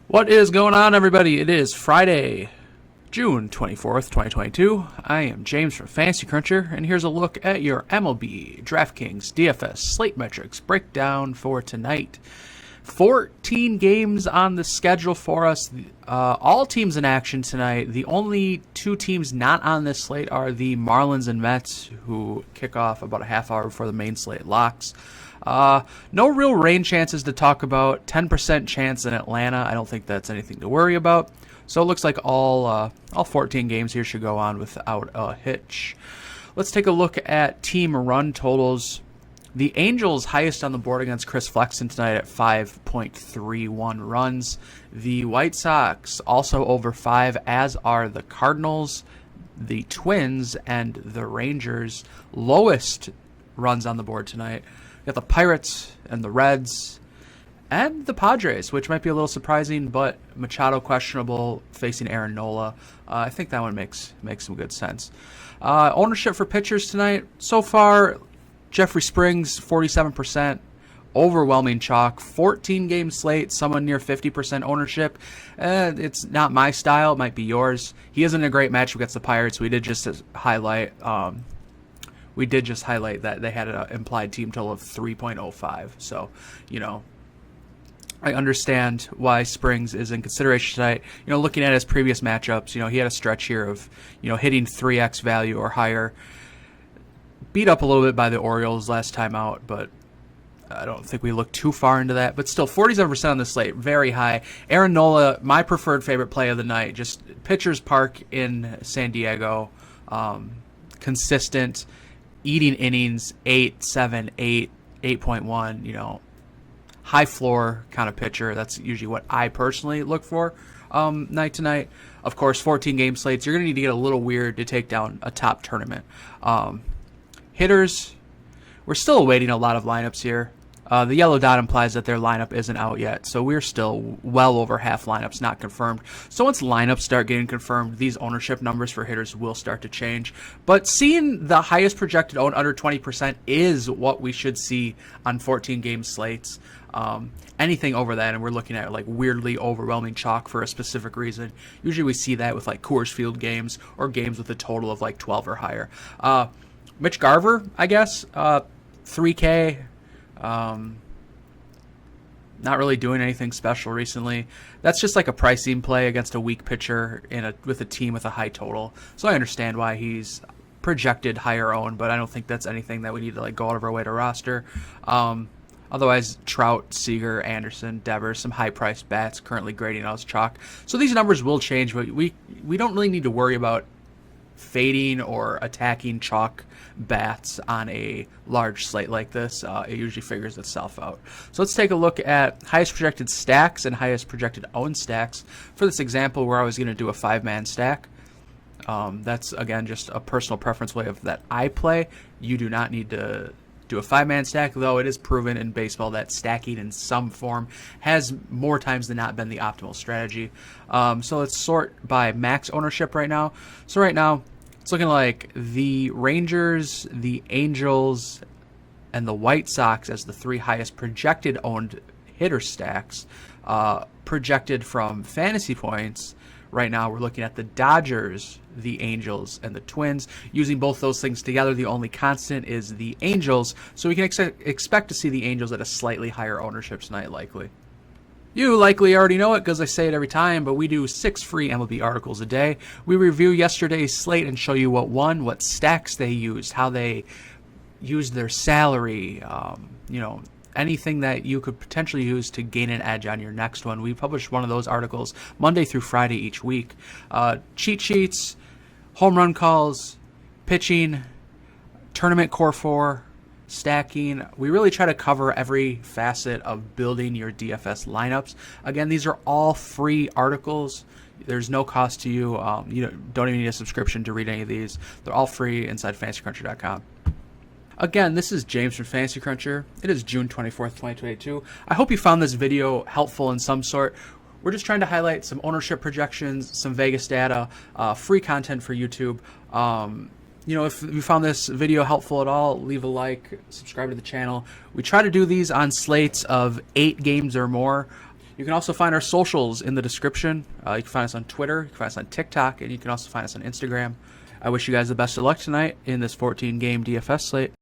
What is going on, everybody? It is Friday, June 24th, 2022. I am James from FantasyCruncher, and here's a look at your MLB DraftKings DFS slate metrics breakdown for tonight. 14 games on the schedule for us. All teams in action tonight. The only two teams not on this slate are the Marlins and Mets, who kick off about a half hour before the main slate locks. No real rain chances to talk about. 10% chance in Atlanta. I don't think that's anything to worry about. So it looks like all 14 games here should go on without a hitch. Let's take a look at team run totals. The Angels highest on the board against Chris Flexen tonight at 5.31 runs. The White Sox also over 5, as are the Cardinals, the Twins, and the Rangers. Lowest runs on the board tonight. We got the Pirates and the Reds and the Padres, which might be a little surprising, but Machado questionable facing Aaron Nola. I think that one makes some good sense. Ownership for pitchers tonight. So far, Jeffrey Springs, 47%. Overwhelming chalk. 14-game slate, someone near 50% ownership. It's not my style. It might be yours. He isn't a great match against the Pirates. We did just highlight that they had an implied team total of 3.05. So, I understand why Springs is in consideration tonight. Looking at his previous matchups, he had a stretch here of, hitting 3x value or higher. Beat up a little bit by the Orioles last time out, but I don't think we looked too far into that. But still, 47% on the slate, very high. Aaron Nola, my preferred favorite play of the night. Just pitcher's park in San Diego. Consistent, eating innings, 8, 7, 8, 8.1, high floor kind of pitcher. That's usually what I personally look for night to night. Of course, 14-game slates, you're going to need to get a little weird to take down a top tournament. Hitters, we're still awaiting a lot of lineups here. The yellow dot implies that their lineup isn't out yet, so we're still well over half lineups not confirmed. So once lineups start getting confirmed, these ownership numbers for hitters will start to change. But seeing the highest projected own under 20% is what we should see on 14-game slates. Anything over that, and we're looking at like weirdly overwhelming chalk for a specific reason. Usually we see that with like Coors Field games or games with a total of like 12 or higher. Mitch Garver, I guess, 3K. Not really doing anything special recently. That's just like a pricing play against a weak pitcher with a team with a high total. So I understand why he's projected higher owned, but I don't think that's anything that we need to like go out of our way to roster. Otherwise, Trout, Seager, Anderson, Devers, some high-priced bats currently grading out as chalk. So these numbers will change, but we don't really need to worry about fading or attacking chalk bats on a large slate like this. It usually figures itself out. So let's take a look at highest projected stacks and highest projected owned stacks. For this example, where I was going to do a 5-man stack. That's, again, just a personal preference way of that I play. You do not need to do a 5-man stack, though it is proven in baseball that stacking in some form has more times than not been the optimal strategy. So let's sort by max ownership right now. So right now, it's looking like the Rangers, the Angels, and the White Sox as the 3 highest projected owned hitter stacks. Projected from fantasy points, right now we're looking at the Dodgers, the Angels, and the Twins. Using both those things together, the only constant is the Angels, so we can expect to see the Angels at a slightly higher ownership tonight, likely. You likely already know it because I say it every time, but we do 6 free MLB articles a day. We review yesterday's slate and show you what won, what stacks they used, how they used their salary, anything that you could potentially use to gain an edge on your next one. We publish one of those articles Monday through Friday each week. Cheat sheets, home run calls, pitching, tournament core 4, stacking. We really try to cover every facet of building your DFS lineups. Again, these are all free articles. There's no cost to you. You don't even need a subscription to read any of these. They're all free inside FantasyCruncher.com. Again, this is James from FantasyCruncher. It is June 24th, 2022. I hope you found this video helpful in some sort. We're just trying to highlight some ownership projections, some Vegas data, free content for YouTube. If you found this video helpful at all, leave a like, subscribe to the channel. We try to do these on slates of 8 games or more. You can also find our socials in the description. You can find us on Twitter, you can find us on TikTok, and you can also find us on Instagram. I wish you guys the best of luck tonight in this 14-game DFS slate.